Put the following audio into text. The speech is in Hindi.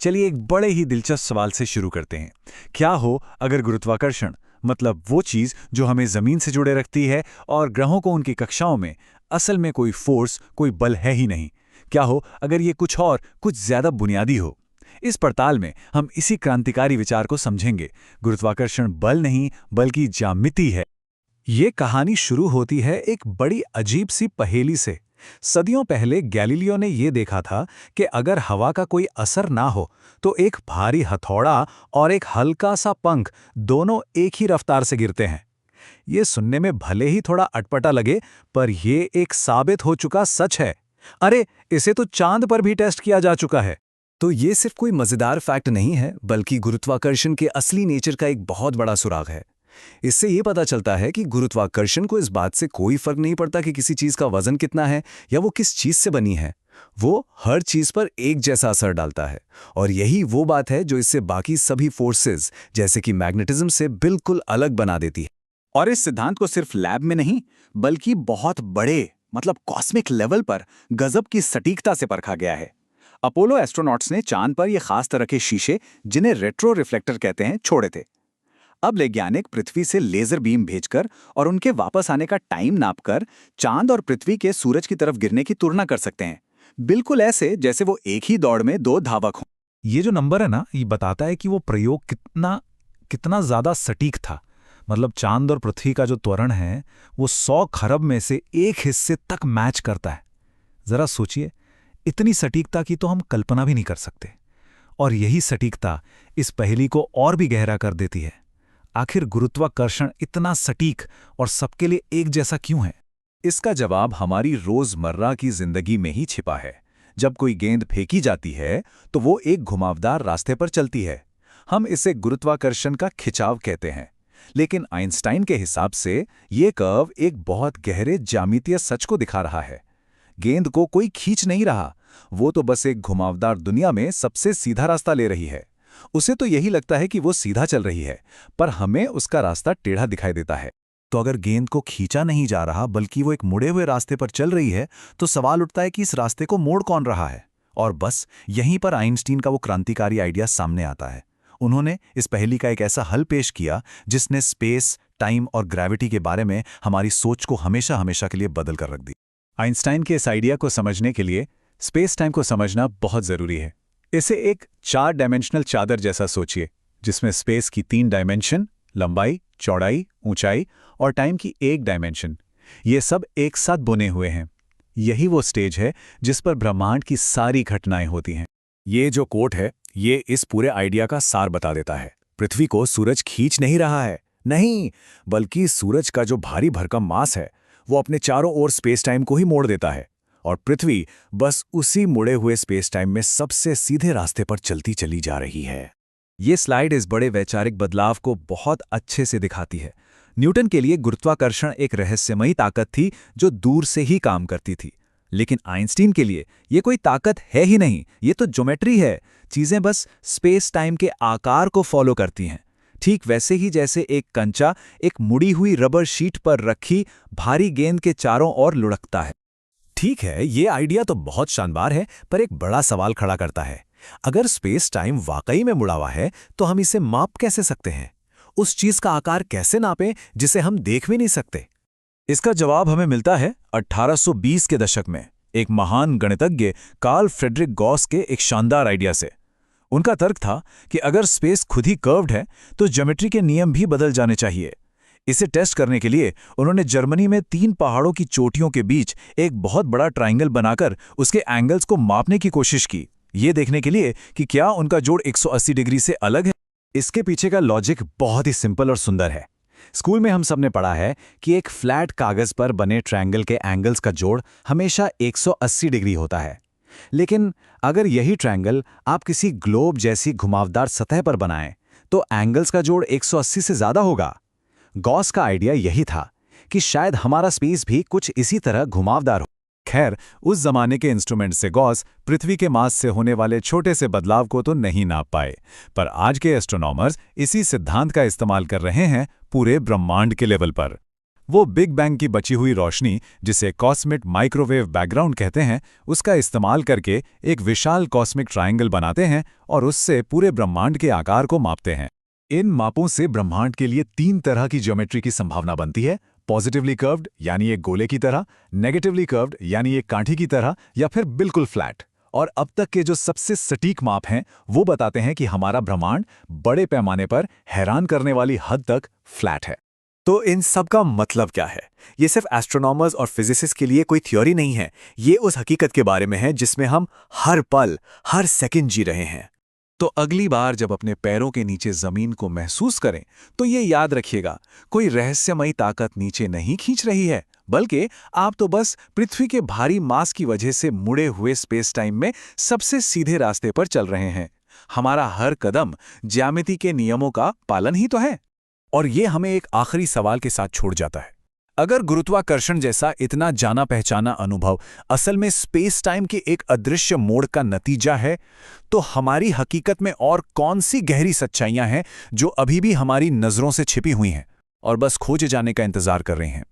चलिए एक बड़े ही दिलचस्प सवाल से शुरू करते हैं। क्या हो अगर गुरुत्वाकर्षण, मतलब वो चीज़ जो हमें ज़मीन से जुड़े रखती है और ग्रहों को उनकी कक्षाओं में, असल में कोई फोर्स, कोई बल है ही नहीं? क्या हो अगर ये कुछ और, कुछ ज़्यादा बुनियादी हो? इस पड़ताल में हम इसी क्रांतिकारी विचार को समझेंगे। गुरुत्वाकर्षण बल नहीं, बल्कि ज्यामिति है। ये कहानी शुरू होती है एक बड़ी अजीब सी पहेली से। सदियों पहले गैलीलियो ने यह देखा था कि अगर हवा का कोई असर ना हो तो एक भारी हथौड़ा और एक हल्का सा पंख दोनों एक ही रफ्तार से गिरते हैं। ये सुनने में भले ही थोड़ा अटपटा लगे, पर यह एक साबित हो चुका सच है। अरे, इसे तो चांद पर भी टेस्ट किया जा चुका है। तो ये सिर्फ कोई मजेदार फैक्ट नहीं है, बल्कि गुरुत्वाकर्षण के असली नेचर का एक बहुत बड़ा सुराग है। इससे ये पता चलता है कि गुरुत्वाकर्षण को इस बात से कोई फर्क नहीं पड़ता कि किसी चीज का वजन कितना है या वो किस चीज से बनी है। वो हर चीज पर एक जैसा असर डालता है, और यही वो बात है जो इससे बाकी सभी फोर्सेस जैसे कि मैग्नेटिज्म से बिल्कुल अलग बना देती है। और इस सिद्धांत को सिर्फ लैब में नहीं, बल्कि बहुत बड़े, मतलब कॉस्मिक लेवल पर गजब की सटीकता से परखा गया है। अपोलो एस्ट्रोनॉट्स ने चांद पर ये खास तरह के शीशे, जिन्हें रेट्रो रिफ्लेक्टर कहते हैं, छोड़े थे। अब वैज्ञानिक पृथ्वी से लेजर बीम भेजकर और उनके वापस आने का टाइम नापकर चांद और पृथ्वी के सूरज की तरफ गिरने की तुलना कर सकते हैं, बिल्कुल ऐसे जैसे वो एक ही दौड़ में दो धावक हों। ये जो नंबर है ना, ये बताता है कि वो प्रयोग कितना कितना ज्यादा सटीक था। मतलब चांद और पृथ्वी का जो त्वरण है वो 100 खरब में से एक हिस्से तक मैच करता है। जरा सोचिए, इतनी सटीकता की तो हम कल्पना भी नहीं कर सकते। और यही सटीकता इस पहेली को और भी गहरा कर देती है। आखिर गुरुत्वाकर्षण इतना सटीक और सबके लिए एक जैसा क्यों है? इसका जवाब हमारी रोजमर्रा की जिंदगी में ही छिपा है। जब कोई गेंद फेंकी जाती है तो वो एक घुमावदार रास्ते पर चलती है। हम इसे गुरुत्वाकर्षण का खिंचाव कहते हैं। लेकिन आइंस्टाइन के हिसाब से ये कर्व एक बहुत गहरे ज्यामितीय सच को दिखा रहा है। गेंद को कोई खींच नहीं रहा, वो तो बस एक घुमावदार दुनिया में सबसे सीधा रास्ता ले रही है। उसे तो यही लगता है कि वो सीधा चल रही है, पर हमें उसका रास्ता टेढ़ा दिखाई देता है। तो अगर गेंद को खींचा नहीं जा रहा बल्कि वो एक मुड़े हुए रास्ते पर चल रही है, तो सवाल उठता है कि इस रास्ते को मोड़ कौन रहा है? और बस यहीं पर आइंस्टीन का वो क्रांतिकारी आइडिया सामने आता है। उन्होंने इस पहेली का एक ऐसा हल पेश किया जिसने स्पेस, टाइम और ग्रेविटी के बारे में हमारी सोच को हमेशा हमेशा के लिए बदल कर रख दी। आइंस्टाइन के इस आइडिया को समझने के लिए स्पेस टाइम को समझना बहुत जरूरी है। इसे एक 4 डायमेंशनल चादर जैसा सोचिए, जिसमें स्पेस की 3 डायमेंशन, लंबाई, चौड़ाई, ऊंचाई और टाइम की 1 डायमेंशन, ये सब एक साथ बुने हुए हैं। यही वो स्टेज है जिस पर ब्रह्मांड की सारी घटनाएं होती हैं। ये जो कोट है, ये इस पूरे आइडिया का सार बता देता है। पृथ्वी को सूरज खींच नहीं रहा है, नहीं, बल्कि सूरज का जो भारी भरकम मास है वो अपने चारों ओर स्पेस टाइम को ही मोड़ देता है, और पृथ्वी बस उसी मुड़े हुए स्पेस टाइम में सबसे सीधे रास्ते पर चलती चली जा रही है। ये स्लाइड इस बड़े वैचारिक बदलाव को बहुत अच्छे से दिखाती है। न्यूटन के लिए गुरुत्वाकर्षण एक रहस्यमयी ताकत थी जो दूर से ही काम करती थी, लेकिन आइंस्टीन के लिए ये कोई ताकत है ही नहीं, ये तो ज्योमेट्री है। चीजें बस स्पेस टाइम के आकार को फॉलो करती हैं, ठीक वैसे ही जैसे एक कंचा एक मुड़ी हुई रबर शीट पर रखी भारी गेंद के चारों ओर लुढ़कता है। ठीक है, ये आइडिया तो बहुत शानदार है, पर एक बड़ा सवाल खड़ा करता है। अगर स्पेस टाइम वाकई में मुड़ा हुआ है तो हम इसे माप कैसे सकते हैं? उस चीज का आकार कैसे नापें जिसे हम देख भी नहीं सकते? इसका जवाब हमें मिलता है 1820 के दशक में एक महान गणितज्ञ कार्ल फ्रेडरिक गॉस के एक शानदार आइडिया से। उनका तर्क था कि अगर स्पेस खुद ही कर्व्ड है तो ज्योमेट्री के नियम भी बदल जाने चाहिए। इसे टेस्ट करने के लिए उन्होंने जर्मनी में 3 पहाड़ों की चोटियों के बीच एक बहुत बड़ा ट्रायंगल बनाकर उसके एंगल्स को मापने की कोशिश की, ये देखने के लिए कि क्या उनका जोड़ 180 डिग्री से अलग है। इसके पीछे का लॉजिक बहुत ही सिंपल और सुंदर है। स्कूल में हम सबने पढ़ा है कि एक फ्लैट कागज पर बने ट्रायंगल के एंगल्स का जोड़ हमेशा 180 डिग्री होता है। लेकिन अगर यही ट्रायंगल आप किसी ग्लोब जैसी घुमावदार सतह पर बनाएं तो एंगल्स का जोड़ 180 से ज्यादा होगा। गॉस का आइडिया यही था कि शायद हमारा स्पेस भी कुछ इसी तरह घुमावदार हो। खैर, उस जमाने के इंस्ट्रूमेंट से गॉस पृथ्वी के मास से होने वाले छोटे से बदलाव को तो नहीं नाप पाए, पर आज के एस्ट्रोनॉमर्स इसी सिद्धांत का इस्तेमाल कर रहे हैं पूरे ब्रह्मांड के लेवल पर। वो बिग बैंग की बची हुई रोशनी, जिसे कॉस्मिक माइक्रोवेव बैकग्राउंड कहते हैं, उसका इस्तेमाल करके एक विशाल कॉस्मिक ट्रायंगल बनाते हैं और उससे पूरे ब्रह्मांड के आकार को मापते हैं। इन मापों से ब्रह्मांड के लिए 3 तरह की ज्योमेट्री की संभावना बनती है: पॉजिटिवली कर्व्ड यानी एक गोले की तरह, नेगेटिवली कर्व्ड यानी एक कांठी की तरह, या फिर बिल्कुल फ्लैट। और अब तक के जो सबसे सटीक माप हैं वो बताते हैं कि हमारा ब्रह्मांड बड़े पैमाने पर हैरान करने वाली हद तक फ्लैट है। तो इन सब का मतलब क्या है? ये सिर्फ एस्ट्रोनॉमर्स और फिजिसिस्ट के लिए कोई थ्योरी नहीं है, ये उस हकीकत के बारे में है जिसमें हम हर पल, हर सेकंड जी रहे हैं। तो अगली बार जब अपने पैरों के नीचे जमीन को महसूस करें, तो ये याद रखिएगा, कोई रहस्यमयी ताकत नीचे नहीं खींच रही है, बल्कि आप तो बस पृथ्वी के भारी मास की वजह से मुड़े हुए स्पेस टाइम में सबसे सीधे रास्ते पर चल रहे हैं। हमारा हर कदम ज्यामिति के नियमों का पालन ही तो है। और ये हमें एक आखिरी सवाल के साथ छोड़ जाता है। अगर गुरुत्वाकर्षण जैसा इतना जाना पहचाना अनुभव असल में स्पेस टाइम के एक अदृश्य मोड़ का नतीजा है, तो हमारी हकीकत में और कौन सी गहरी सच्चाइयां हैं जो अभी भी हमारी नजरों से छिपी हुई हैं और बस खोजे जाने का इंतजार कर रही हैं?